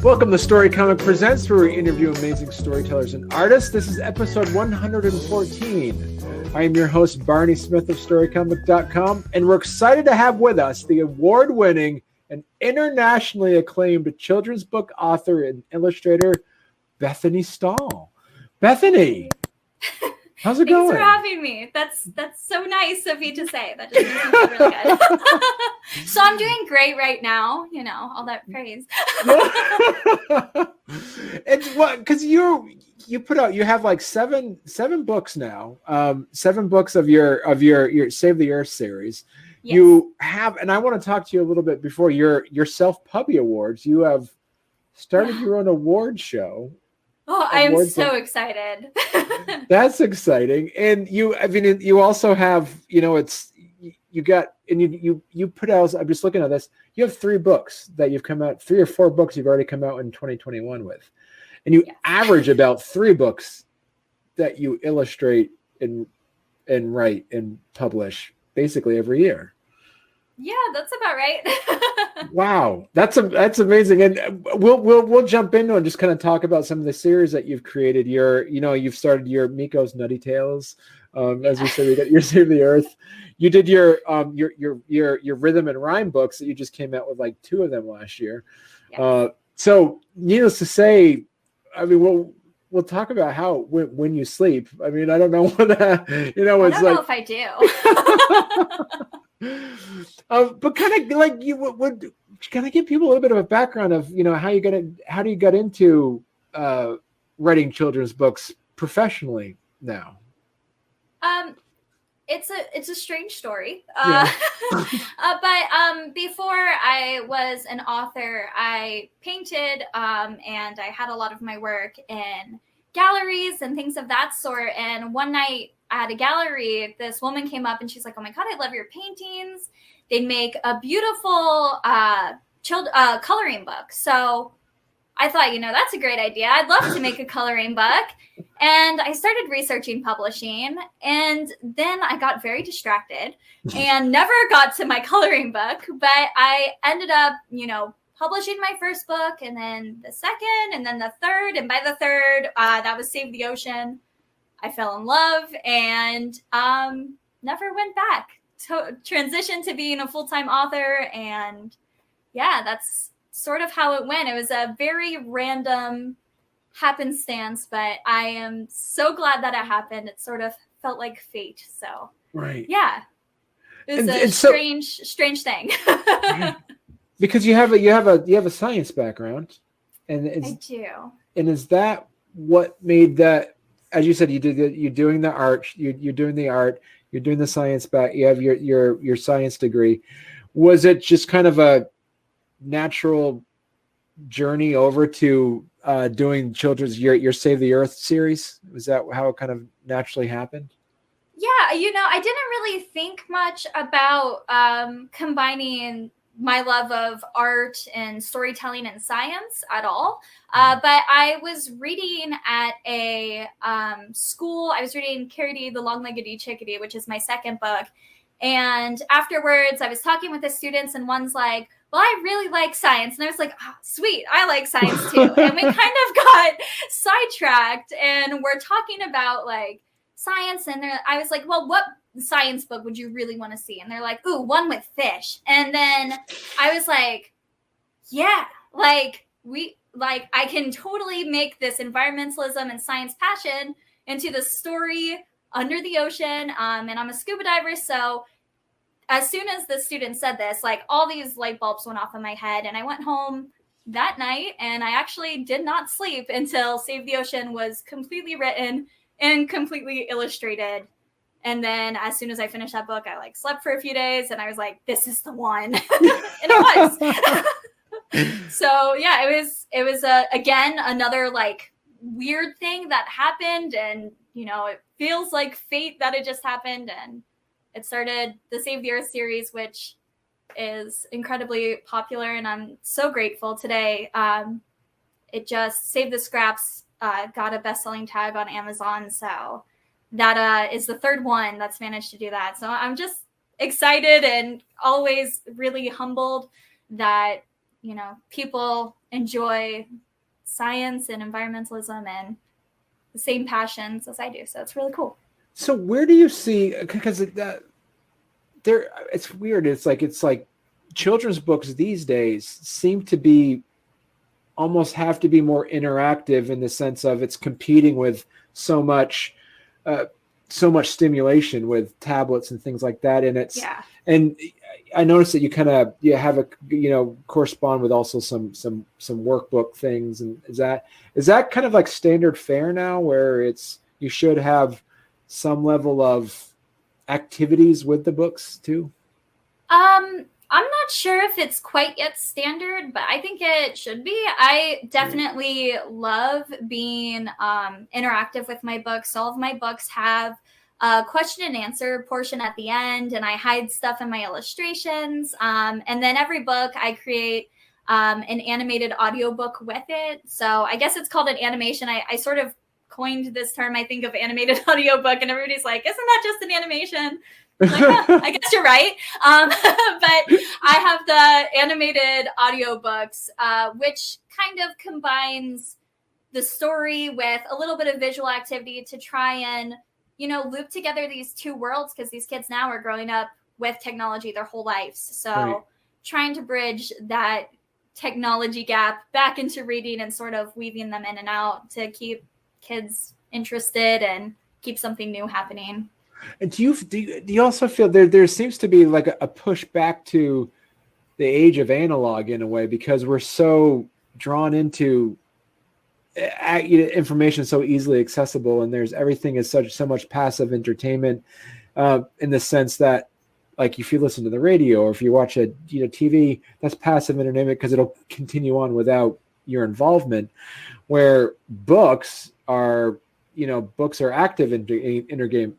Welcome to Storycomic Presents, where we interview amazing storytellers and artists. This is episode 114. I am your host, Barney Smith of Storycomic.com, and we're excited to have with us the award-winning and internationally acclaimed children's book author and illustrator, Bethany Stahl. Bethany, how's it going? Thanks for having me. That's so nice of you to say. That just makes me feel really good. So I'm doing great right now, you know, all that praise. It's what, because you have like seven books now, 7 books of your Save the Earth series. Yes. You have, and I want to talk to you a little bit before your SelfPublishing Awards. You have started your own award show. Oh, I am so excited. That's exciting. And you also have, you put out, I'm just looking at this, you have 3 books that you've come out, 3 or 4 books you've already come out in 2021 with. And you average about 3 books that you illustrate and write and publish basically every year. Yeah, that's about right. Wow, that's amazing, and we'll jump into and just kind of talk about some of the series that you've created. You've started your Miko's Nutty Tales, as you said, you got your Save the Earth. You did your rhythm and rhyme books that you just came out with, like 2 of them last year. Yes. So needless to say, I mean, we'll talk about how when you sleep. I mean, I don't know what that, I don't know if I do. But kind of like you would kind of give people a little bit of a background of how you got into writing children's books professionally now. It's a strange story. Yeah. But before I was an author, I painted and I had a lot of my work in galleries and things of that sort. And one night at a gallery, this woman came up and she's like, "Oh my God, I love your paintings. They make a beautiful coloring book." So I thought, that's a great idea. I'd love to make a coloring book. And I started researching publishing. And then I got very distracted and never got to my coloring book. But I ended up, publishing my first book, and then the second, and then the third. And by the third, that was Save the Ocean. I fell in love and never went back. Transitioned to being a full-time author. And yeah, that's sort of how it went. It was a very random happenstance, but I am so glad that it happened. It sort of felt like fate. So right. Yeah. It was a strange thing. Because you have a science background, and I do. And is that what made that? As you said, you're doing the art, you're doing the science back. You have your science degree. Was it just kind of a natural journey over to doing children's your Save the Earth series? Was that how it kind of naturally happened? Yeah, I didn't really think much about combining my love of art and storytelling and science at all. But I was reading at a school. I was reading Curate, the Long-Legged Chickadee, which is my second book. And afterwards, I was talking with the students, and one's like, "Well, I really like science." And I was like, "Oh, sweet, I like science too." And we kind of got sidetracked, and we're talking about like science. And I was like, "Well, what science book would you really want to see?" And they're like, "Ooh, one with fish." And then I was like, "Yeah, I can totally make this environmentalism and science passion into the story under the ocean." And I'm a scuba diver, so as soon as the student said this, like all these light bulbs went off in my head, and I went home that night and I actually did not sleep until Save the Ocean was completely written and completely illustrated. And then as soon as I finished that book, I slept for a few days, and I was like, "This is the one." And it was. So yeah, it was again, another weird thing that happened, and it feels like fate that it just happened. And it started the Save the Earth series, which is incredibly popular, and I'm so grateful today. it just Save the Scraps got a best-selling tag on Amazon. So that is the third one that's managed to do that. So I'm just excited and always really humbled that, people enjoy science and environmentalism and the same passions as I do. So it's really cool. So where do you see, because it's weird. It's like children's books these days seem to be almost have to be more interactive in the sense of it's competing with so much stimulation with tablets and things like that. And and I noticed that you have a, correspond with also some workbook things. And is that kind of like standard fare now, where you should have some level of activities with the books too? I'm not sure if it's quite yet standard, but I think it should be. I definitely love being interactive with my books. All of my books have a question and answer portion at the end, and I hide stuff in my illustrations. And then every book I create an animated audiobook with it. So I guess it's called an animation. I sort of coined this term, I think, of animated audiobook, and everybody's like, isn't that just an animation? Like, I guess you're right. But I have the animated audiobooks, which kind of combines the story with a little bit of visual activity to try and, loop together these two worlds, because these kids now are growing up with technology their whole lives. So trying to bridge that technology gap back into reading and sort of weaving them in and out to keep kids interested and keep something new happening. And do you also feel there seems to be like a push back to the age of analog in a way, because we're so drawn into information so easily accessible, and everything is so much passive entertainment, in the sense that, like, if you listen to the radio or if you watch a TV, that's passive entertainment because it'll continue on without your involvement. Where books are active entertainment.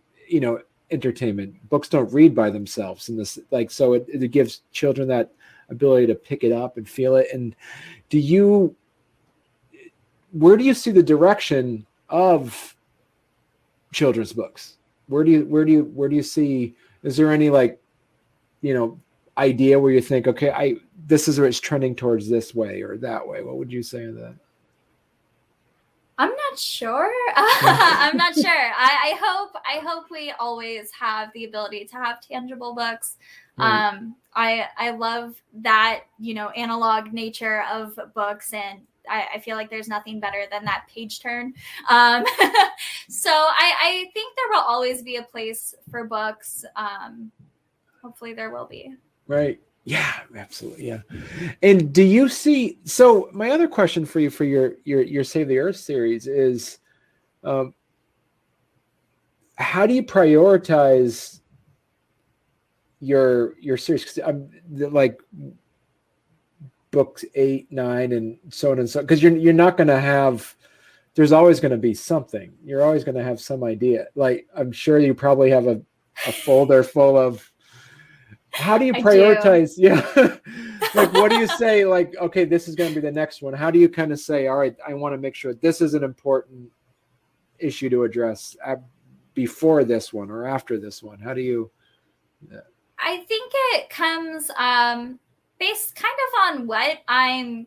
Books don't read by themselves, and this, like, so it gives children that ability to pick it up and feel it. And where do you see the direction of children's books? Where do you see, is there any idea where you think, okay, this is where it's trending towards this way or that way? What would you say to that? I'm not sure. I'm not sure. I hope we always have the ability to have tangible books. Right. I love that, analog nature of books, and I feel like there's nothing better than that page turn. So I think there will always be a place for books. Hopefully there will be. Right. Yeah, absolutely. Yeah. And do you see, so my other question for you for your Save the Earth series is, how do you prioritize your series? 'Cause like books 8, 9, and so on and so on, because you're not going to have, there's always going to be something. You're always going to have some idea. Like, I'm sure you probably have a folder full of, how do you prioritize? Yeah. Like, what do you say? Like, okay, this is going to be the next one. How do you kind of say, all right, I want to make sure this is an important issue to address before this one or after this one? How do you? Yeah. I think it comes based kind of on what I'm,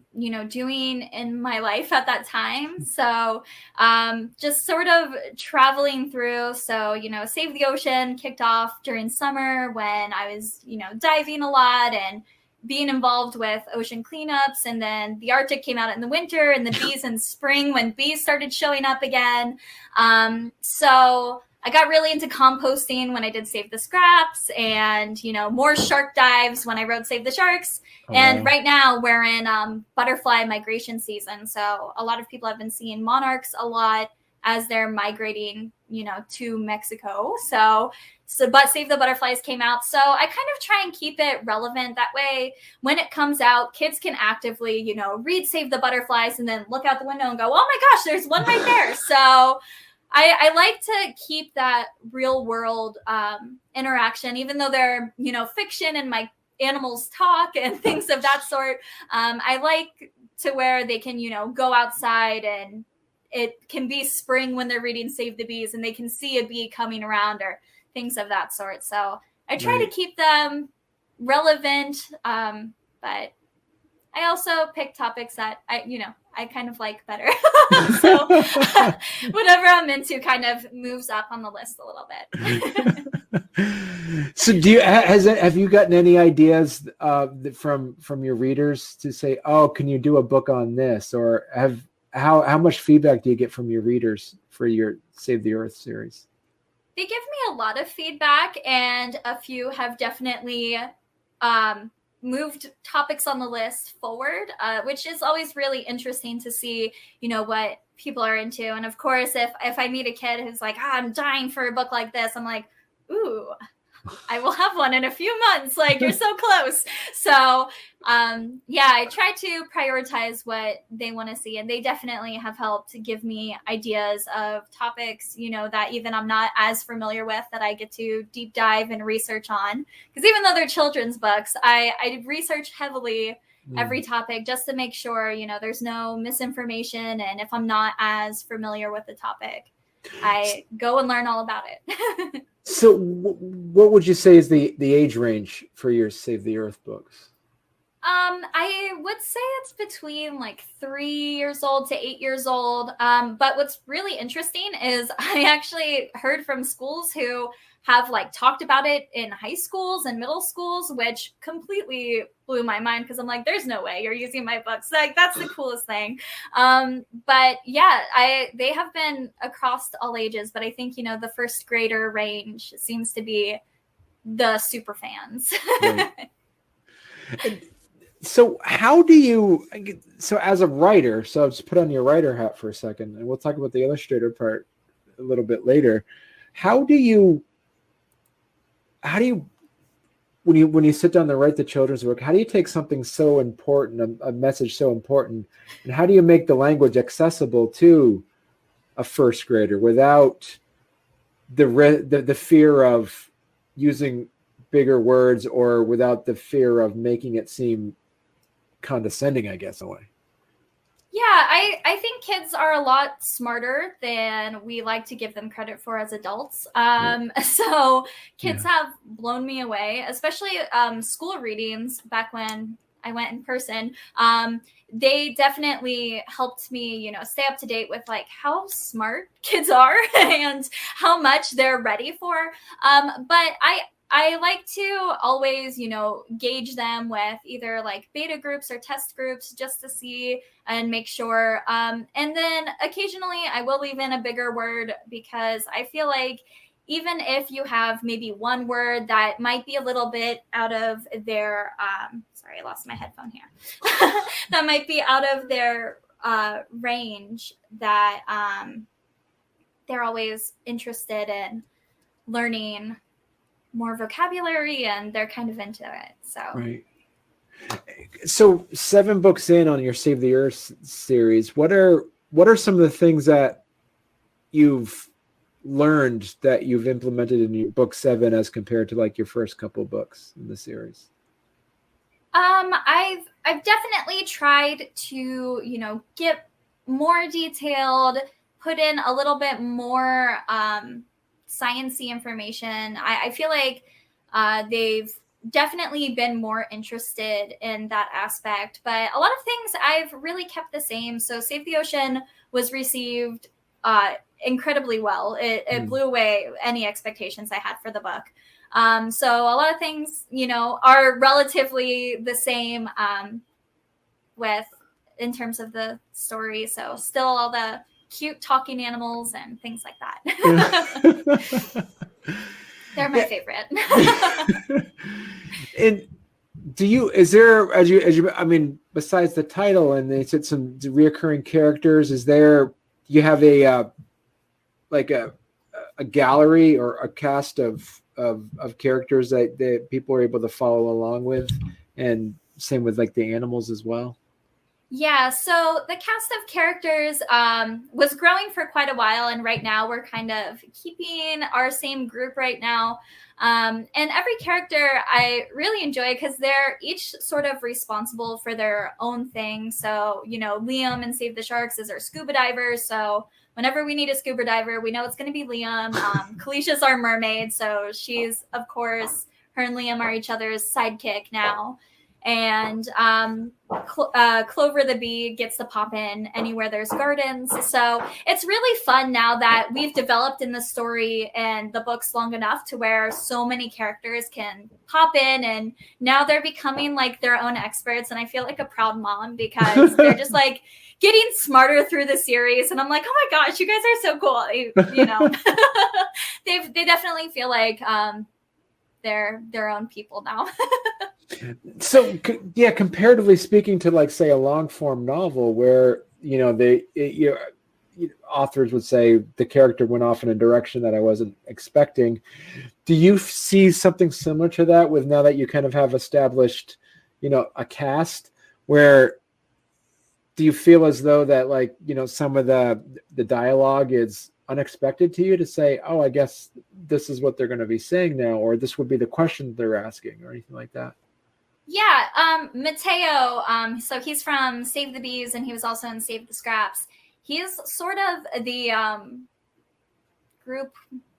doing in my life at that time. So just sort of traveling through. So, Save the Ocean kicked off during summer when I was, diving a lot and being involved with ocean cleanups. And then the Arctic came out in the winter, and the bees in spring when bees started showing up again. So I got really into composting when I did Save the Scraps, and, more shark dives when I wrote Save the Sharks. Oh, and right now we're in butterfly migration season. So a lot of people have been seeing monarchs a lot as they're migrating, to Mexico. But Save the Butterflies came out. So I kind of try and keep it relevant. That way, when it comes out, kids can actively, read Save the Butterflies and then look out the window and go, oh my gosh, there's one right there. So I like to keep that real world interaction, even though they're, fiction and my animals talk and things of that sort. I like to where they can, go outside and it can be spring when they're reading Save the Bees and they can see a bee coming around or things of that sort. So I try to keep them relevant, but I also pick topics that I kind of like better. So whatever I'm into kind of moves up on the list a little bit. So have you gotten any ideas from your readers to say, oh, can you do a book on this? Or how much feedback do you get from your readers for your Save the Earth series? They give me a lot of feedback, and a few have definitely moved topics on the list forward, which is always really interesting to see, what people are into. And of course, if I meet a kid who's like, I'm dying for a book like this, I'm like, ooh, I will have one in a few months. Like, you're so close. So, I try to prioritize what they want to see. And they definitely have helped give me ideas of topics, that even I'm not as familiar with, that I get to deep dive and research on. Because even though they're children's books, I research heavily every topic just to make sure, there's no misinformation. And if I'm not as familiar with the topic, I go and learn all about it. So what would you say is the age range for your Save the Earth books? I would say it's between like 3 years old to 8 years old. But what's really interesting is I actually heard from schools who have like talked about it in high schools and middle schools, which completely blew my mind because I'm like, there's no way you're using my books. Like, that's the coolest thing. But yeah, they have been across all ages, but I think, the first grader range seems to be the super fans. Right. So as a writer, so just put on your writer hat for a second, and we'll talk about the illustrator part a little bit later. How do you when you sit down to write the children's book, how do you take something so important, a message so important, and how do you make the language accessible to a first grader without the fear of using bigger words, or without the fear of making it seem condescending, I guess, in a way? Yeah, I think kids are a lot smarter than we like to give them credit for as adults. So kids have blown me away, especially school readings back when I went in person. They definitely helped me, stay up to date with like how smart kids are and how much they're ready for. But I like to always, gauge them with either like beta groups or test groups just to see and make sure. And then occasionally I will leave in a bigger word, because I feel like even if you have maybe one word that might be a little bit out of their, sorry, I lost my headphone here, that might be out of their range, that they're always interested in learning more vocabulary, and they're kind of into it. So right. So 7 books in on your Save the Earth series, what are some of the things that you've learned that you've implemented in your book 7 as compared to like your first couple books in the series? I've definitely tried to, get more detailed, put in a little bit more sciencey information. I feel like they've definitely been more interested in that aspect, but a lot of things I've really kept the same. So Save the Ocean was received incredibly well. It blew away any expectations I had for the book. So a lot of things, are relatively the same in terms of the story. So still all the cute talking animals and things like that. They're my favorite. And I mean, besides the title and they said some reoccurring characters, do you have a gallery or a cast of characters that people are able to follow along with, and same with like the animals as well? Yeah, so the cast of characters was growing for quite a while, and right now we're kind of keeping our same group right now. And every character I really enjoy because they're each sort of responsible for their own thing. So, Liam in Save the Sharks is our scuba diver. So whenever we need a scuba diver, we know it's going to be Liam. Kalicia's our mermaid. So she's, of course, her and Liam are each other's sidekick now. And Clover the bee gets to pop in anywhere there's gardens. So it's really fun now that we've developed in the story and the books long enough to where so many characters can pop in, and now they're becoming like their own experts. And I feel like a proud mom because they're just like getting smarter through the series. And I'm like, oh my gosh, you guys are so cool. They definitely feel like they're their own people now. So yeah, comparatively speaking to like say a long form novel where authors would say the character went off in a direction that I wasn't expecting. Do you see something similar to that with now that you kind of have established, a cast? Where do you feel as though that like, some of the dialogue is unexpected to you to say, oh, I guess this is what they're going to be saying now, or this would be the question they're asking, or anything like that? Yeah, Mateo, so he's from Save the Bees, and he was also in Save the Scraps. He's sort of the group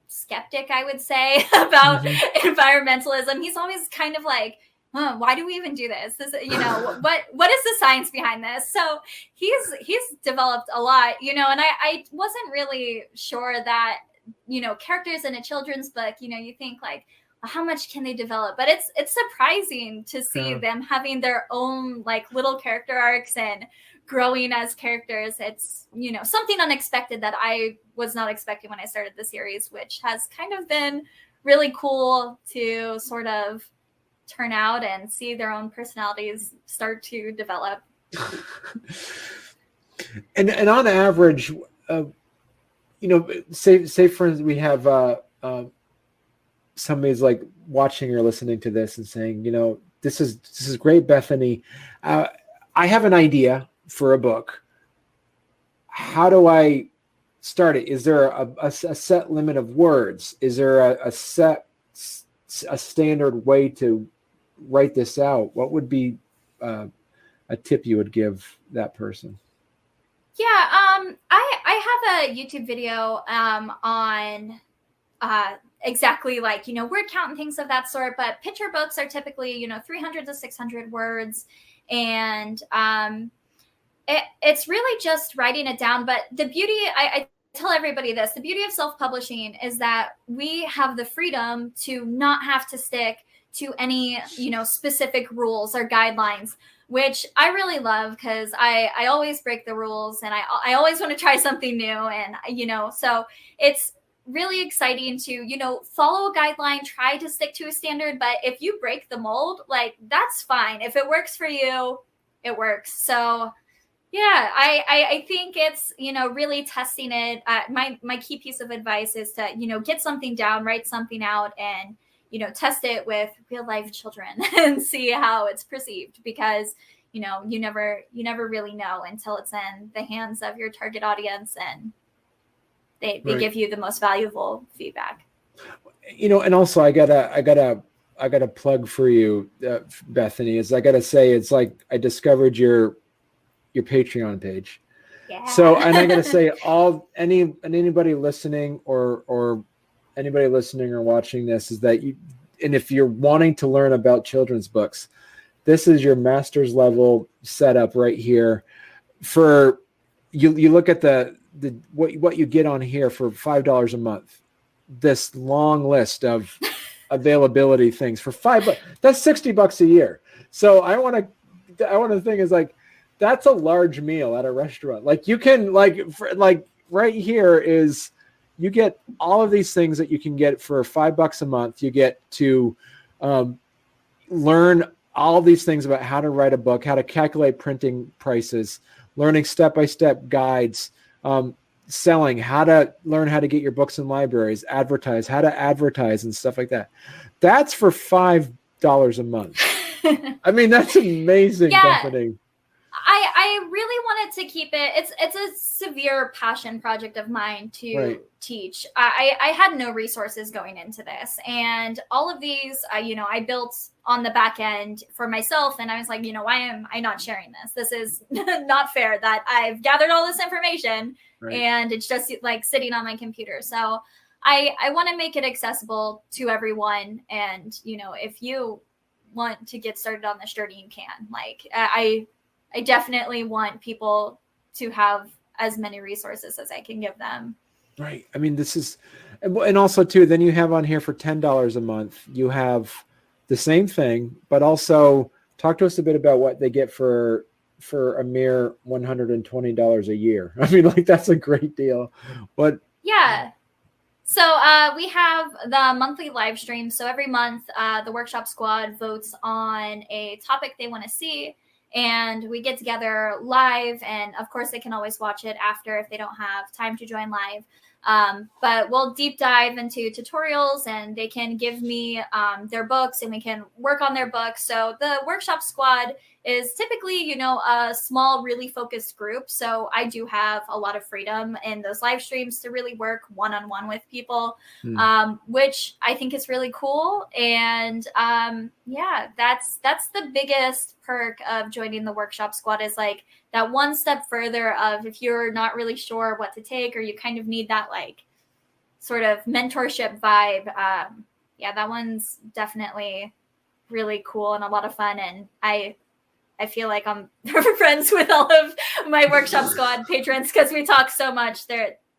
skeptic, I would say, about environmentalism. He's always kind of like, oh, why do we even do this? What is the science behind this? So he's developed a lot, and I wasn't really sure that, characters in a children's book, you think like, how much can they develop? But it's surprising to see them having their own like little character arcs and growing as characters. It's, something unexpected that I was not expecting when I started the series, which has kind of been really cool to sort of turn out and see their own personalities start to develop. And on average, say for instance, we have somebody's like watching or listening to this and saying, this is great, Bethany. I have an idea for a book. How do I start it? Is there a set limit of words? Is there a standard way to write this out? What would be a tip you would give that person? Yeah, I have a YouTube video on exactly like, word count and things of that sort, but picture books are typically, 300 to 600 words. And it's really just writing it down. But the beauty, I tell everybody this, the beauty of self-publishing is that we have the freedom to not have to stick to any, specific rules or guidelines, which I really love because I always break the rules and I always want to try something new. And, so it's really exciting to, follow a guideline, try to stick to a standard. But if you break the mold, like that's fine. If it works for you, it works. So yeah, I think it's, really testing it. My key piece of advice is to, get something down, write something out, and, test it with real life children and see how it's perceived, because, you never really know until it's in the hands of your target audience and they give you the most valuable feedback. And also I gotta plug for you, Bethany, is I gotta say, it's like I discovered your Patreon page. Yeah. So, and I gotta say, anybody listening or anybody listening or watching this, is that and if you're wanting to learn about children's books, this is your master's level setup right here. For you look at what you get on here for $5 a month, this long list of availability things for $5. That's $60 a year. So I want to think is like, that's a large meal at a restaurant. Like you can right here is, you get all of these things that you can get for $5 a month. You get to learn all these things about how to write a book, how to calculate printing prices, learning step-by-step guides, selling, how to learn how to get your books in libraries, advertise, how to advertise and stuff like that. That's for $5 a month. I mean, that's amazing, yeah. Bethany. I I really wanted to keep it. It's a severe passion project of mine to teach. I had no resources going into this, and all of these, I built on the back end for myself, and I was like, why am I not sharing this? This is not fair that I've gathered all this information and it's just like sitting on my computer. So I want to make it accessible to everyone, and if you want to get started on this journey, you can. Like I definitely want people to have as many resources as I can give them. Right. I mean, this is, and also too, then you have on here for $10 a month, you have the same thing, but also talk to us a bit about what they get for a mere $120 a year. I mean, like, that's a great deal. But yeah. So we have the monthly live stream. So every month, the workshop squad votes on a topic they want to see. And we get together live. And of course, they can always watch it after if they don't have time to join live. But we'll deep dive into tutorials, and they can give me their books, and we can work on their books. So the workshop squad is typically, a small, really focused group. So I do have a lot of freedom in those live streams to really work one-on-one with people, which I think is really cool. And yeah, that's the biggest perk of joining the workshop squad, is like that one step further of, if you're not really sure what to take, or you kind of need that like sort of mentorship vibe. Yeah, that one's definitely really cool and a lot of fun. And I feel like I'm friends with all of my workshop squad patrons because we talk so much.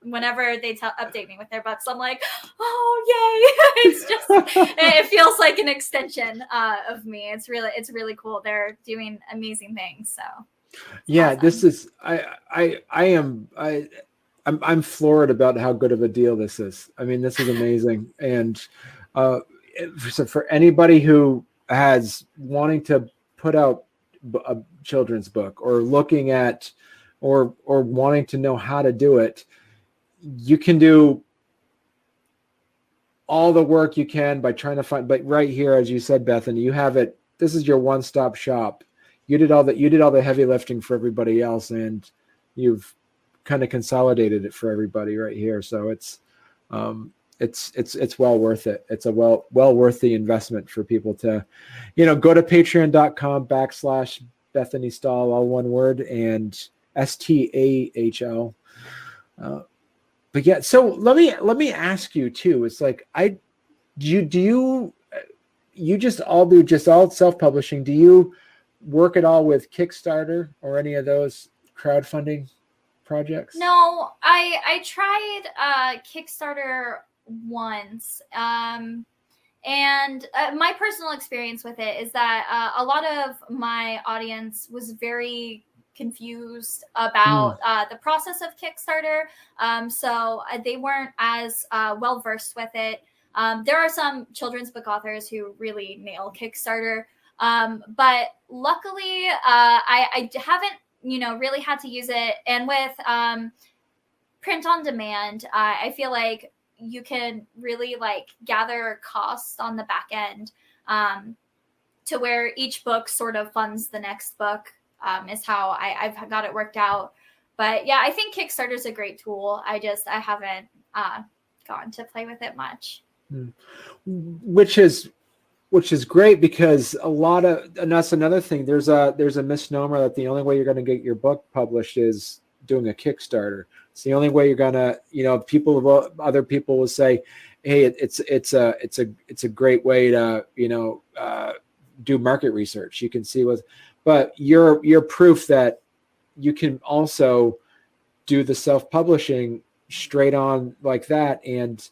Whenever they update me with their books, I'm like, oh, yay. It's just, it feels like an extension of me. It's really cool. They're doing amazing things. So yeah, awesome. This is, I'm floored about how good of a deal this is. I mean, this is amazing. And so for anybody who has wanting to put out a children's book, or looking at, or wanting to know how to do it, you can do all the work you can by trying to find, but right here, as you said, Bethany, you have it. This is your one-stop shop. You did all the heavy lifting for everybody else, and you've kind of consolidated it for everybody right here. So it's well worth it. It's a well worth the investment for people to, go to patreon.com/Bethany Stahl, all one word, and STAHL. But yeah, so let me ask you too. It's like, you just all self-publishing? Do you work at all with Kickstarter or any of those crowdfunding projects? No, I tried Kickstarter once. And my personal experience with it is that a lot of my audience was very confused about the process of Kickstarter. So they weren't as well versed with it. There are some children's book authors who really nail Kickstarter. But luckily, I haven't, really had to use it. And with print on demand, I feel like you can really like gather costs on the back end to where each book sort of funds the next book, is how I've got it worked out. But yeah, I think Kickstarter is a great tool. I haven't gotten to play with it much. Which is great, because and that's another thing. There's a misnomer that the only way you're going to get your book published is doing a Kickstarter. It's the only way you're going to, other people will say, hey, it's a great way to, do market research. You can see but you're proof that you can also do the self-publishing straight on like that, and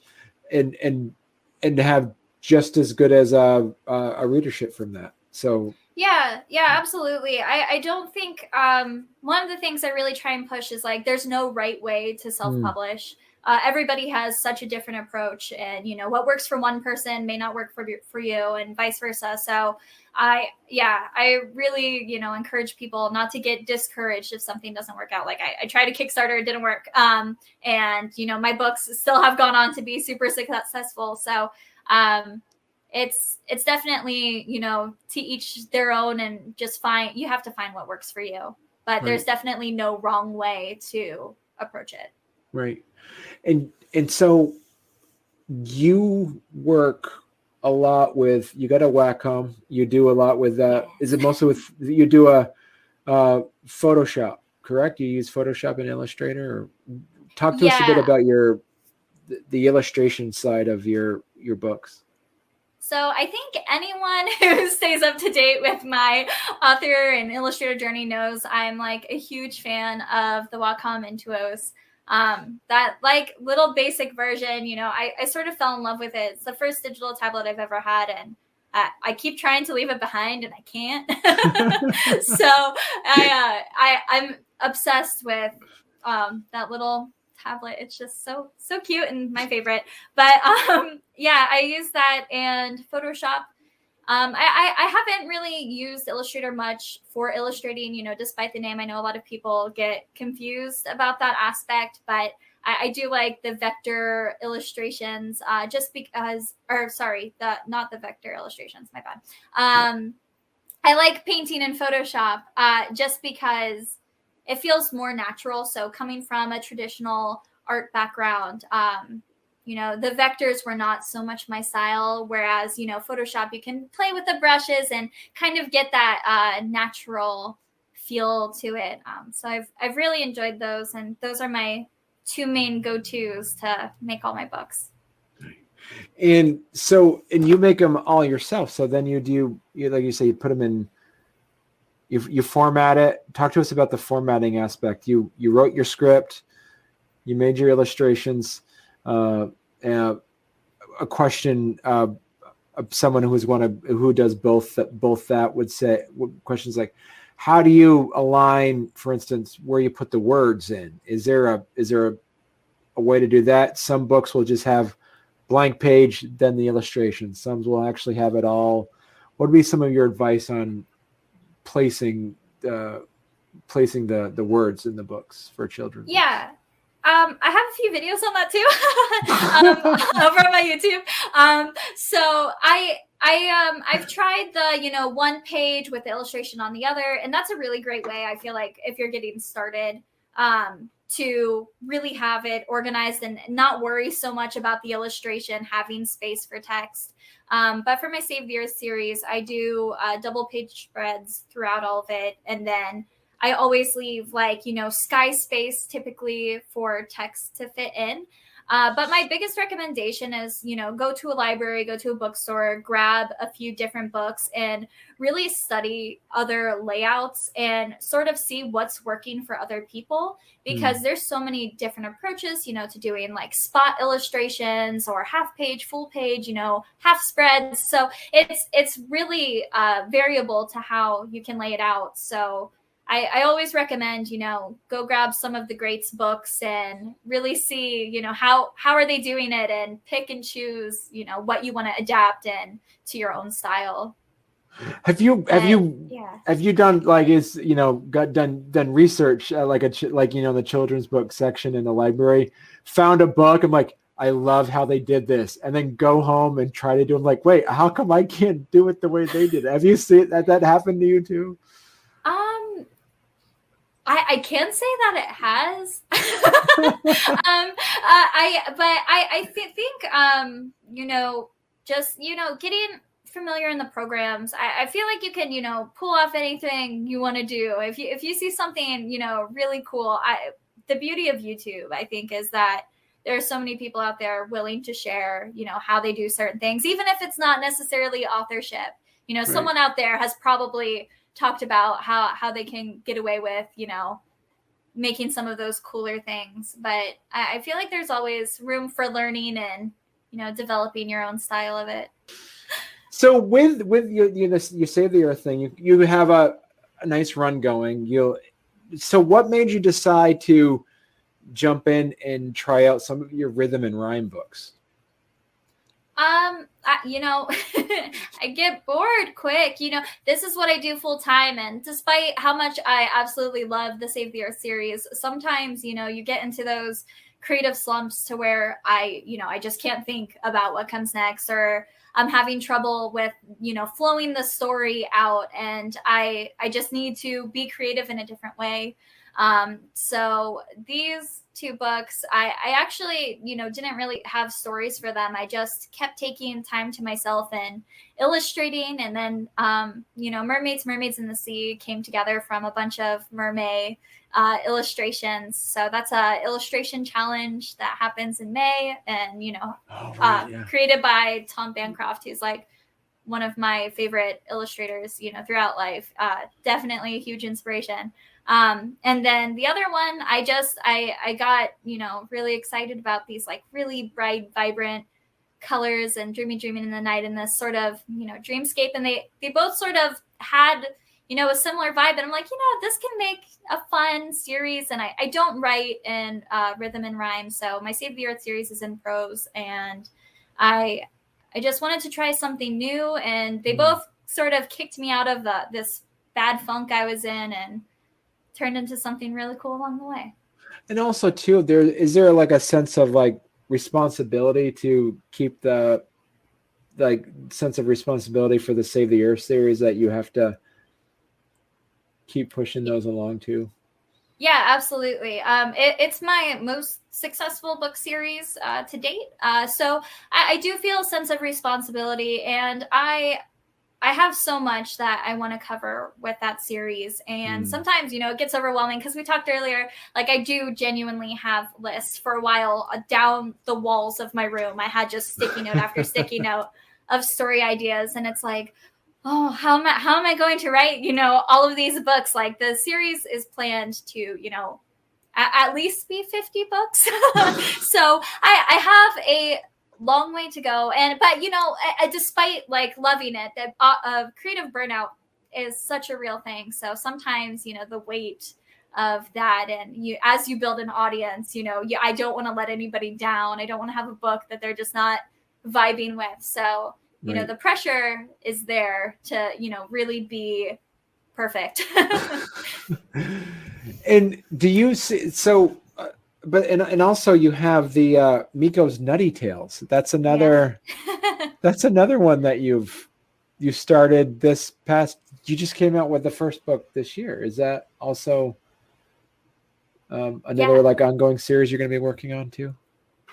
have just as good as a readership from that. So yeah, absolutely. I don't think one of the things I really try and push is like, there's no right way to self-publish. Everybody has such a different approach, and what works for one person may not work for you, and vice versa. So I really encourage people not to get discouraged if something doesn't work out. Like I tried a Kickstarter, it didn't work, and my books still have gone on to be super successful. So it's definitely to each their own, and you have to find what works for you. but there's Right. definitely no wrong way to approach it. Right. And so you work a lot with, you got a Wacom, you do a lot with is it mostly with, you do a Photoshop, correct? You use Photoshop and Illustrator? Or talk to us a bit Yeah. about the illustration side of your books. So I think anyone who stays up to date with my author and illustrator journey knows I'm like a huge fan of the Wacom Intuos. That like little basic version, you know, I sort of fell in love with it. It's the first digital tablet I've ever had, and I keep trying to leave it behind and I can't. So I'm obsessed with that little tablet. It's just so cute and my favorite. But yeah, I use that and Photoshop. I haven't really used Illustrator much for illustrating, you know, despite the name. I know a lot of people get confused about that aspect, but I do like the vector illustrations just because, or sorry, not the vector illustrations, my bad. I like painting in Photoshop just because it feels more natural. So coming from a traditional art background, you know, the vectors were not so much my style, whereas, you know, Photoshop, you can play with the brushes and kind of get that natural feel to it. So I've really enjoyed those, and those are my two main go-tos to make all my books. And so, and you make them all yourself. So then you like you say, you put them in, you format it. Talk to us about the formatting aspect. You wrote your script, you made your illustrations. A question someone who does both that would say, questions like, how do you align, for instance, where you put the words in? Is there a way to do that? Some books will just have blank page, then the illustration. Some will actually have it all. What would be some of your advice on placing the words in the books for children? Yeah. I have a few videos on that too over on my YouTube. So I've tried the, you know, one page with the illustration on the other, and that's a really great way. I feel like if you're getting started, to really have it organized and not worry so much about the illustration having space for text. But for my Save the Earth series, I do double page spreads throughout all of it, and then I always leave like, you know, sky space typically for text to fit in. But my biggest recommendation is, you know, go to a library, go to a bookstore, grab a few different books and really study other layouts and sort of see what's working for other people, because there's so many different approaches, you know, to doing like spot illustrations or half page, full page, you know, half spreads. So it's really variable to how you can lay it out. So I always recommend, you know, go grab some of the greats books and really see, you know, how are they doing it, and pick and choose, you know, what you want to adapt in to your own style. Have you done like, is, you know, done research like like, you know, the children's book section in the library, found a book, I'm like, I love how they did this, and then go home and try to do them, like, wait, how come I can't do it the way they did it? Have you seen that happen to you too? I can't say that it has. I think you know, just, you know, getting familiar in the programs, I feel like you can, you know, pull off anything you want to do. If you see something, you know, really cool, the beauty of YouTube, I think, is that there are so many people out there willing to share, you know, how they do certain things, even if it's not necessarily authorship. You know, someone out there has probably talked about how they can get away with, you know, making some of those cooler things. But I feel like there's always room for learning and, you know, developing your own style of it. So with you Save the Earth thing, you have a nice run going. So what made you decide to jump in and try out some of your rhythm and rhyme books? You know, I get bored quick. You know, this is what I do full time. And despite how much I absolutely love the Save the Earth series, sometimes, you know, you get into those creative slumps to where I just can't think about what comes next, or I'm having trouble with, flowing the story out, and I just need to be creative in a different way. So these 2 books, I actually, didn't really have stories for them. I just kept taking time to myself and illustrating. And then, Mermaids in the Sea came together from a bunch of mermaid illustrations. So that's a illustration challenge that happens in May, and, created by Tom Bancroft, who's like one of my favorite illustrators, throughout life. Definitely a huge inspiration. And then the other one, I got, really excited about these like really bright, vibrant colors and dreaming in the night in this sort of, dreamscape. And they both sort of had, a similar vibe. And I'm like, this can make a fun series. And I don't write in rhythm and rhyme. So my Save the Earth series is in prose. And I just wanted to try something new. And they both sort of kicked me out of this bad funk I was in, and turned into something really cool along the way. And also too, is there like a sense of like responsibility to keep the like sense of responsibility for the Save the Earth series, that you have to keep pushing those along too? Yeah, absolutely. It's my most successful book series to date. So I do feel a sense of responsibility, and I have so much that I want to cover with that series. And sometimes, it gets overwhelming, because we talked earlier, like I do genuinely have lists. For a while, down the walls of my room, I had just sticky note after sticky note of story ideas. And it's like, oh, how am I going to write, all of these books? Like the series is planned to, at least be 50 books. So I have a long way to go. But despite like loving it, that creative burnout is such a real thing. So sometimes, the weight of that, and as you build an audience, I don't want to let anybody down. I don't want to have a book that they're just not vibing with. So, Right. The pressure is there to, really be perfect. And do you see, so but and also you have the Miko's Nutty Tales. That's another that's another one that you started this past. You just came out with the first book this year. Is that also another like ongoing series you're going to be working on too?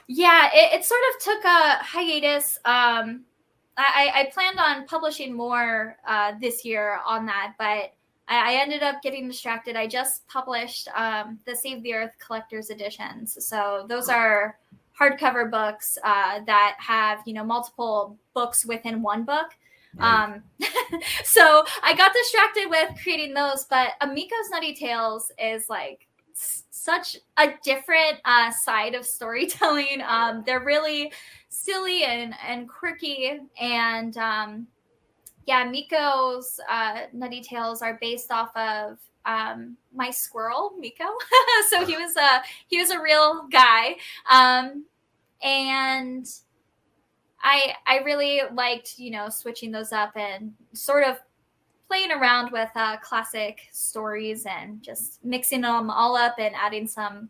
Yeah, it sort of took a hiatus. I planned on publishing more this year on that, but I ended up getting distracted. I just published the Save the Earth collector's editions. So those are hardcover books that have, multiple books within one book. Right. So I got distracted with creating those, but Miko's Nutty Tales is like such a different side of storytelling. They're really silly and quirky, and Miko's Nutty Tales are based off of my squirrel Miko. So he was a real guy, and I really liked switching those up and sort of playing around with classic stories and just mixing them all up and adding some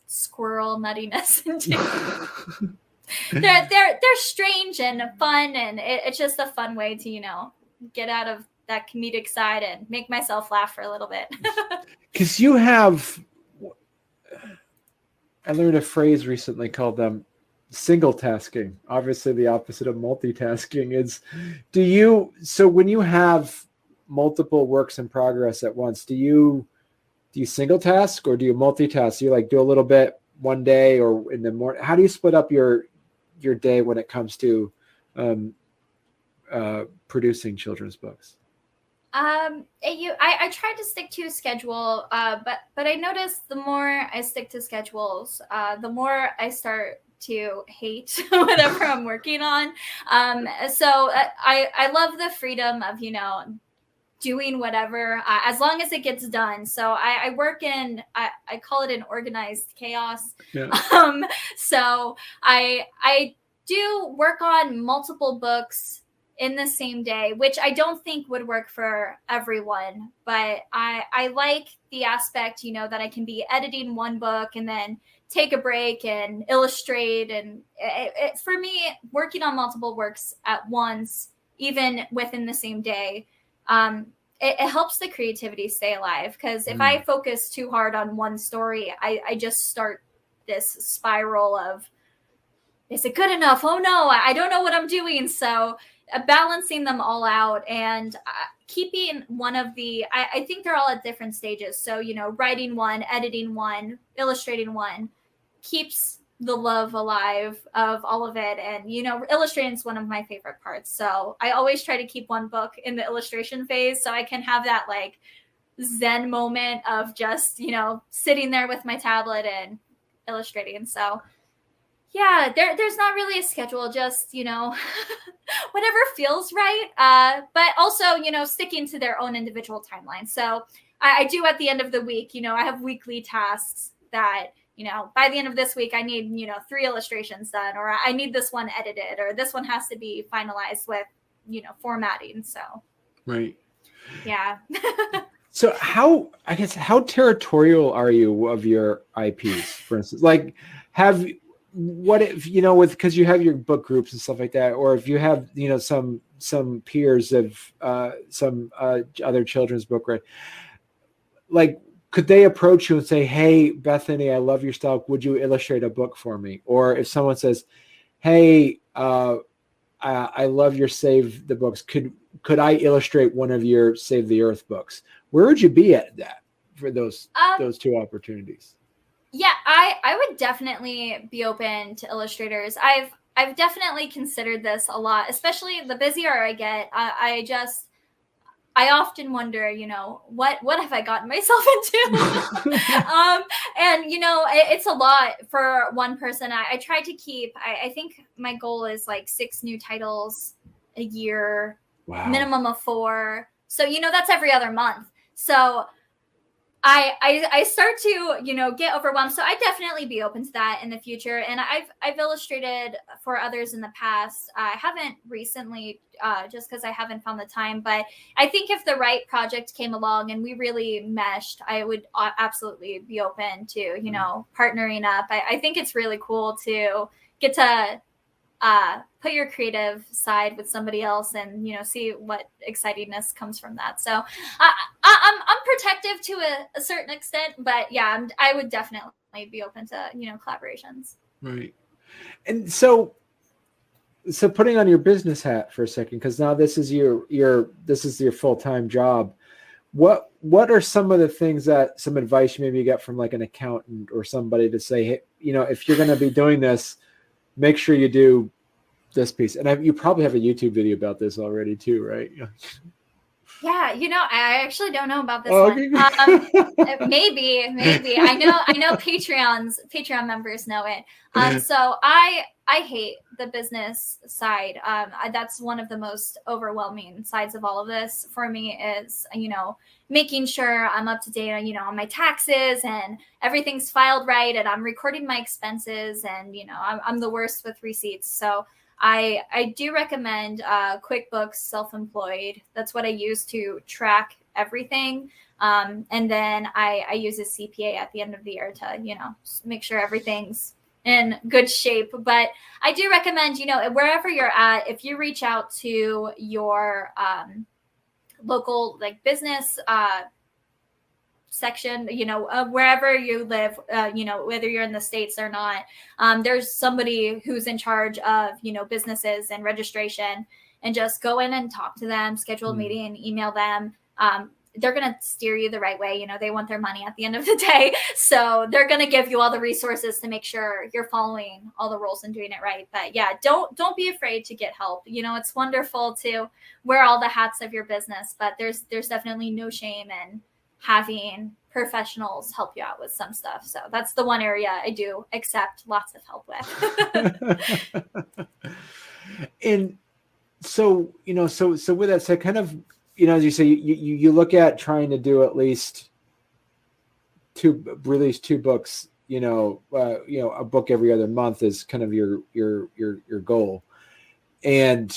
squirrel nuttiness into it. They're strange and fun, and it's just a fun way to get out of that comedic side and make myself laugh for a little bit. Because I learned a phrase recently called single tasking. Obviously the opposite of multitasking is, so when you have multiple works in progress at once, do you single task or do you multitask? Do you like do a little bit one day or in the morning? How do you split up your day when it comes to producing children's books? I tried to stick to a schedule, but I noticed the more I stick to schedules, the more I start to hate whatever I'm working on. So I love the freedom of doing whatever as long as it gets done. So I work in I call it an organized chaos. Yeah. So I do work on multiple books in the same day, which I don't think would work for everyone, but I like the aspect, you know, that I can be editing one book and then take a break and illustrate. And for me, working on multiple works at once, even within the same day, it helps the creativity stay alive. Because if I focus too hard on one story, I just start this spiral of, is it good enough? Oh no, I don't know what I'm doing. So balancing them all out and keeping one of the, I think they're all at different stages. So, you know, writing one, editing one, illustrating one keeps the love alive of all of it. And, you know, illustrating is one of my favorite parts. So I always try to keep one book in the illustration phase so I can have that like Zen moment of just, you know, sitting there with my tablet and illustrating. So yeah, there's not really a schedule, just, you know, whatever feels right. But also, you know, sticking to their own individual timeline. So I do at the end of the week, you know, I have weekly tasks that, you know, by the end of this week, I need, you know, 3 illustrations done, or I need this one edited, or this one has to be finalized with, you know, formatting. So, right. Yeah. So how territorial are you of your IPs, for instance? Like, what if, you know, because you have your book groups and stuff like that, or if you have, you know, some peers of some other children's book, right? Like, could they approach you and say, "Hey, Bethany, I love your style. Would you illustrate a book for me?" Or if someone says, "Hey, I love your Save the Books. Could I illustrate one of your Save the Earth books?" Where would you be at that for those 2 opportunities? Yeah, I would definitely be open to illustrators. I've definitely considered this a lot, especially the busier I get. I often wonder, you know, what have I gotten myself into? And, you know, it's a lot for one person. I try to keep, I think my goal is like 6 new titles a year, Wow. Minimum of 4. So, you know, that's every other month. So I start to, you know, get overwhelmed. So I'd definitely be open to that in the future. And I've illustrated for others in the past. I haven't recently, just because I haven't found the time. But I think if the right project came along and we really meshed, I would absolutely be open to, you know, partnering up. I think it's really cool to get to put your creative side with somebody else and, you know, see what excitingness comes from that. So I'm protective to a certain extent, but yeah, I would definitely be open to, you know, collaborations. Right. And so putting on your business hat for a second, because now this is your full-time job. What are some of the things some advice maybe you get from like an accountant or somebody to say, hey, you know, if you're going to be doing this, make sure you do this piece. And you probably have a YouTube video about this already too, right? Yeah, you know, I actually don't know about this Okay. one. Maybe. I know Patreon members know it. So I hate the business side. That's one of the most overwhelming sides of all of this for me is, you know, making sure I'm up to date on, you know, on my taxes and everything's filed right and I'm recording my expenses and, you know, I'm the worst with receipts. So I do recommend QuickBooks Self-Employed. That's what I use to track everything. And then I use a CPA at the end of the year to, you know, make sure everything's in good shape. But I do recommend, you know, wherever you're at, if you reach out to your local like business section, you know, wherever you live, you know, whether you're in the States or not, there's somebody who's in charge of, you know, businesses and registration, and just go in and talk to them, schedule a meeting, email them. They're going to steer you the right way. You know, they want their money at the end of the day. So they're going to give you all the resources to make sure you're following all the rules and doing it right. But yeah, don't be afraid to get help. You know, it's wonderful to wear all the hats of your business, but there's definitely no shame in having professionals help you out with some stuff. So that's the one area I do accept lots of help with. And so, you know, so with that said, kind of, you know, as you say, you look at trying to do at least release 2 books, you know, a book every other month is kind of your goal. And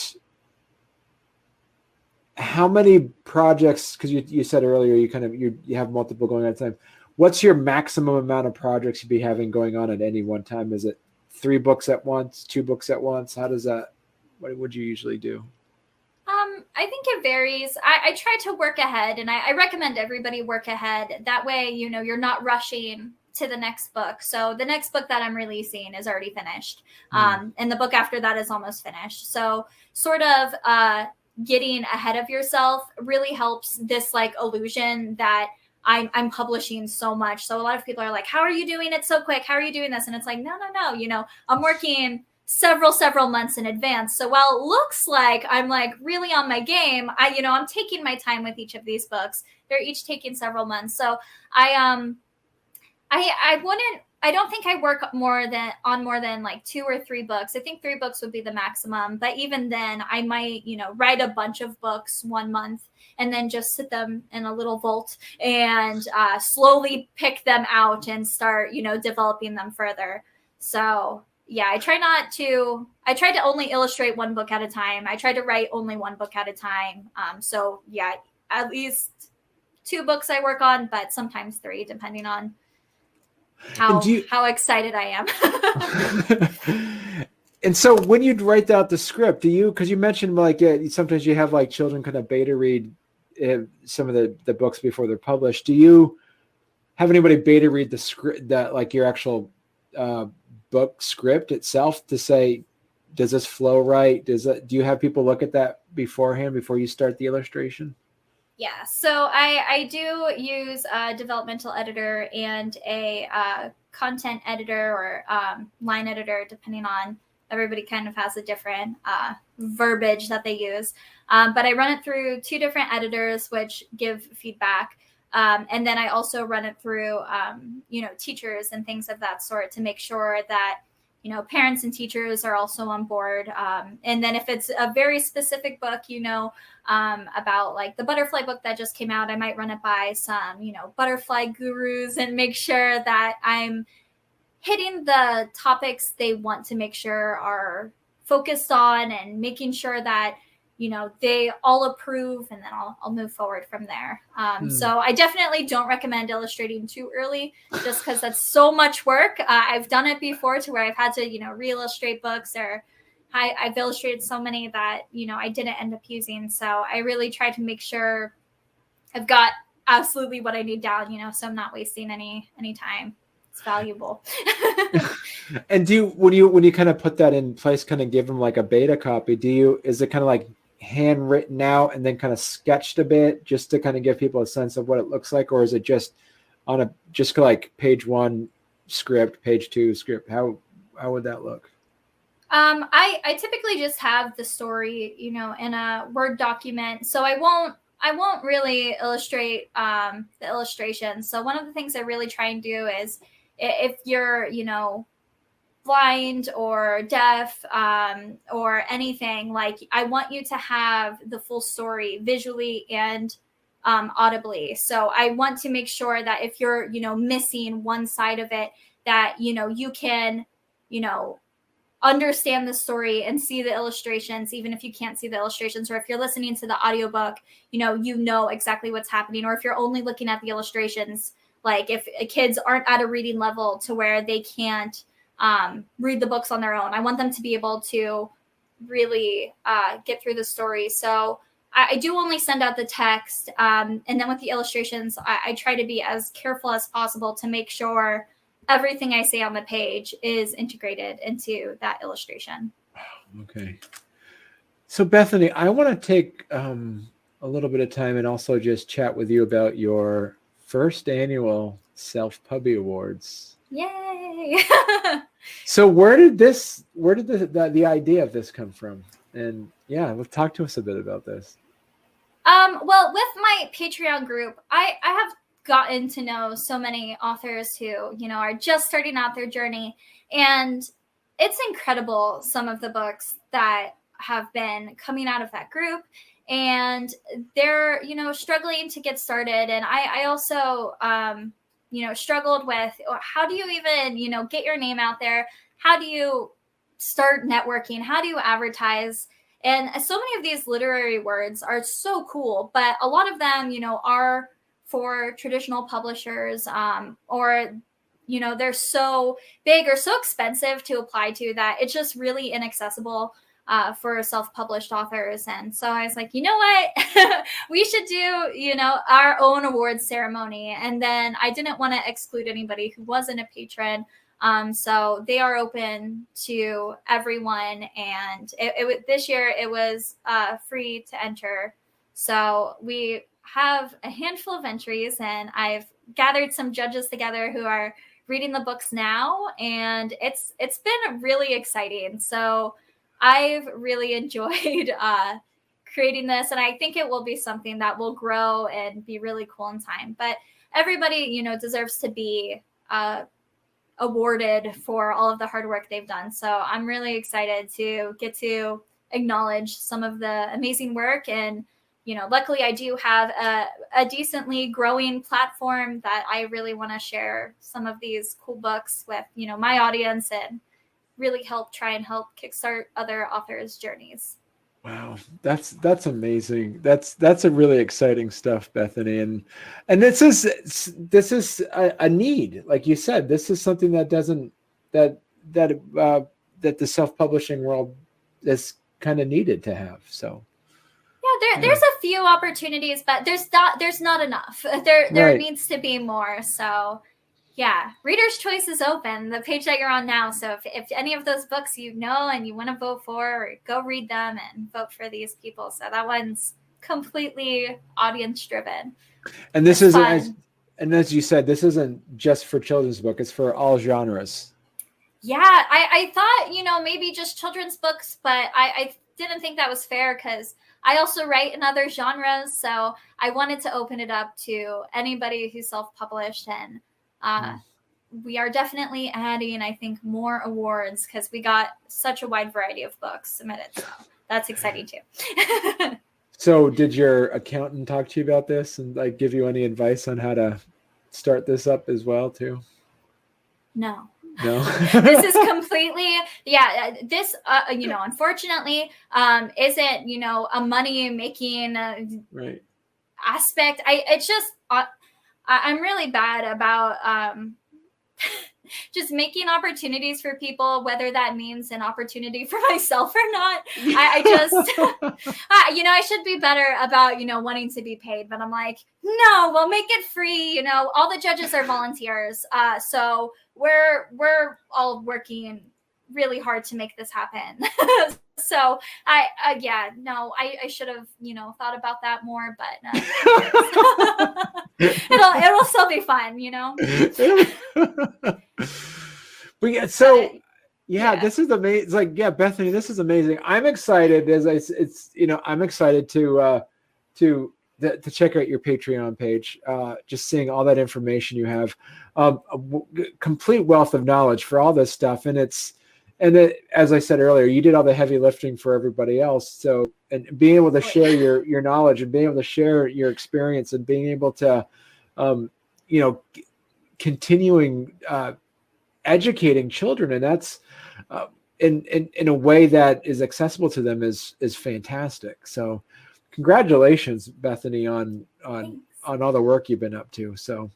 how many projects, because you said earlier you have multiple going on at a time. What's your maximum amount of projects you'd be having going on at any one time? Is it 3 books at once, 2 books at once? How does that, what would you usually do? I think it varies. I try to work ahead, and I recommend everybody work ahead. That way, you're not rushing to the next book. So the next book that I'm releasing is already finished. And the book after that is almost finished. So sort of getting ahead of yourself really helps this like illusion that I'm publishing so much. So a lot of people are like, how are you doing it so quick? How are you doing this? And it's like, no. I'm working several months in advance. So while it looks like I'm like really on my game, I'm taking my time with each of these books. They're each taking several months. So I don't think I work more than like 2 or 3 books. I think 3 books would be the maximum. But even then I might, write a bunch of books one month and then just sit them in a little vault and slowly pick them out and start, developing them further. So yeah, I try to only illustrate 1 book at a time. I try to write only 1 book at a time. So yeah, at least 2 books I work on, but sometimes 3, depending on how excited I am. And so when you'd write out the script, because you mentioned like sometimes you have like children kind of beta read some of the books before they're published. Do you have anybody beta read the script, that like your actual book script itself, to say, does this flow right? Do you have people look at that beforehand before you start the illustration? Yeah, so I do use a developmental editor and a content editor or line editor, depending on, everybody kind of has a different verbiage that they use. But I run it through 2 different editors, which give feedback. And then I also run it through, teachers and things of that sort to make sure that, parents and teachers are also on board. And then if it's a very specific book, about like the butterfly book that just came out, I might run it by some, butterfly gurus and make sure that I'm hitting the topics they want to make sure are focused on, and making sure that, they all approve, and then I'll move forward from there. So I definitely don't recommend illustrating too early, just because that's so much work. I've done it before to where I've had to, re-illustrate books, or I've illustrated so many that, I didn't end up using. So I really try to make sure I've got absolutely what I need down, so I'm not wasting any time. It's valuable. And when you kind of put that in place, kind of give them like a beta copy, is it kind of like handwritten out and then kind of sketched a bit just to kind of give people a sense of what it looks like? Or is it just just like page 1 script, page 2 script? How would that look? I typically just have the story, in a Word document. So I won't really illustrate the illustrations. So one of the things I really try and do is, if you're, blind or deaf, or anything, like, I want you to have the full story visually and audibly. So I want to make sure that if you're, missing one side of it, that, you can, understand the story and see the illustrations, even if you can't see the illustrations, or if you're listening to the audiobook, you know exactly what's happening. Or if you're only looking at the illustrations, like if kids aren't at a reading level to where they can't read the books on their own, I want them to be able to really get through the story. So I do only send out the text, and then with the illustrations, I try to be as careful as possible to make sure everything I say on the page is integrated into that illustration. Okay. So Bethany, I want to take a little bit of time and also just chat with you about your first annual SelfPublishing Awards. Yay! So where did the idea of this come from? And yeah, talk to us a bit about this. Well, with my Patreon group, I have gotten to know so many authors who, are just starting out their journey. And it's incredible, some of the books that have been coming out of that group. And they're, struggling to get started. And I also, struggled with, how do you even, get your name out there? How do you start networking? How do you advertise? And so many of these literary words are so cool, but a lot of them, are for traditional publishers, or, they're so big or so expensive to apply to that it's just really inaccessible for self-published authors. And so I was like, you know what, we should do, our own awards ceremony. And then I didn't want to exclude anybody who wasn't a patron. So they are open to everyone. And this year it was free to enter. So we have a handful of entries, and I've gathered some judges together who are reading the books now. And it's been really exciting. So I've really enjoyed creating this, and I think it will be something that will grow and be really cool in time. But everybody, deserves to be awarded for all of the hard work they've done. So I'm really excited to get to acknowledge some of the amazing work. And, luckily I do have a decently growing platform that I really want to share some of these cool books with, my audience, and really try and help kickstart other authors' journeys. Wow, that's amazing. That's a really exciting stuff, Bethany. And this is a need, like you said. This is something that the self-publishing world is kind of needed to have. So yeah, there's a few opportunities, but there's not enough. There Right. needs to be more. So yeah, Reader's Choice is open, the page that you're on now. So if any of those books and you want to vote for, go read them and vote for these people. So that one's completely audience driven. And this isn't, as you said, this isn't just for children's book. It's for all genres. Yeah, I thought, maybe just children's books, but I didn't think that was fair because I also write in other genres. So I wanted to open it up to anybody who's self-published. And we are definitely adding, I think, more awards because we got such a wide variety of books submitted. So that's exciting too. So did your accountant talk to you about this and give you any advice on how to start this up as well too? No. This is completely, this, unfortunately, isn't, a money making right. aspect. It's just, I'm really bad about just making opportunities for people, whether that means an opportunity for myself or not. I just, I should be better about, wanting to be paid, but I'm like, no, we'll make it free. All the judges are volunteers. So we're all working really hard to make this happen. So I should have, thought about that more, but it'll still be fun, But yeah, this is amazing. It's like, Bethany, this is amazing. I'm excited I'm excited to check out your Patreon page, just seeing all that information you have, complete wealth of knowledge for all this stuff. And as I said earlier, you did all the heavy lifting for everybody else. So, and being able to share your knowledge and being able to share your experience and being able to, continuing educating children, and that's in a way that is accessible to them is fantastic. So, congratulations, Bethany, on all the work you've been up to. So,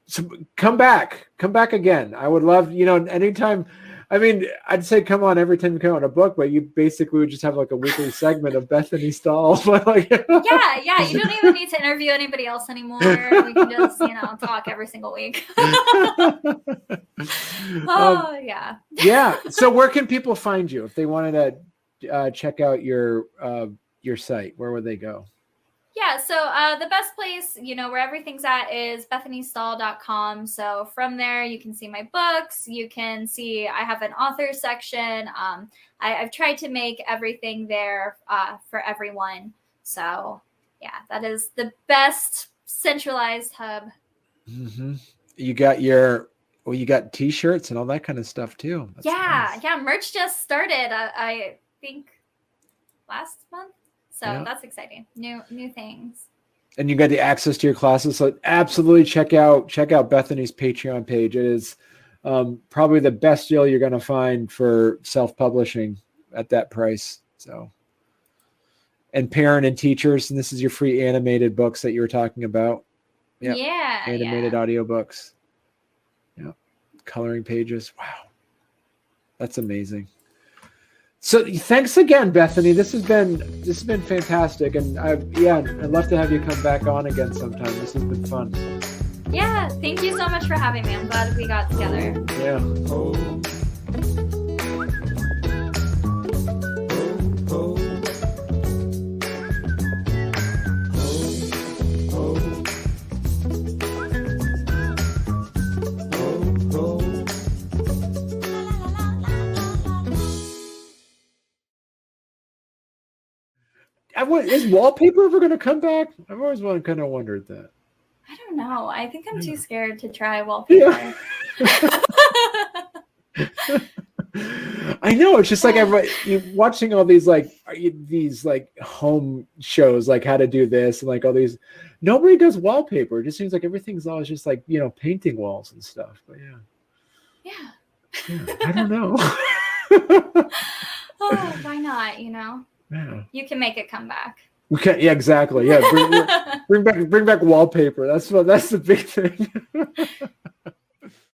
so come back again. I would love, anytime. I mean, I'd say come on every time you come on a book, but you basically would just have a weekly segment of Bethany Stahl. Yeah. You don't even need to interview anybody else anymore. We can just, talk every single week. Yeah. Yeah. So where can people find you if they wanted to check out your site? Where would they go? Yeah, so the best place, where everything's at is bethanysstahl.com. So from there, you can see my books. You can see I have an author section. I've tried to make everything there for everyone. So, yeah, that is the best centralized hub. Mm-hmm. You got T-shirts and all that kind of stuff too. That's nice. Yeah, merch just started, I think, last month. So that's exciting. New things. And you got the access to your classes. So absolutely check out Bethany's Patreon page. It is probably the best deal you're going to find for self-publishing at that price. So, and parent and teachers, and this is your free animated books that you were talking about. Yep. Yeah. Animated audiobooks. Yeah. Coloring pages. Wow. That's amazing. So thanks again, Bethany. This has been fantastic. And I'd love to have you come back on again sometime. This has been fun. Yeah. Thank you so much for having me. I'm glad we got together. Yeah. Is wallpaper ever going to come back? I've always kind of wondered that. I don't know. I think I'm too scared to try wallpaper. Yeah. I know. It's just like you're watching all these home shows, like how to do this and like all these. Nobody does wallpaper. It just seems like everything's always just like, painting walls and stuff. But yeah, I don't know. Oh, why not? Yeah. You can make it come back. Okay. Yeah, exactly. Yeah. Bring back wallpaper. That's the big thing.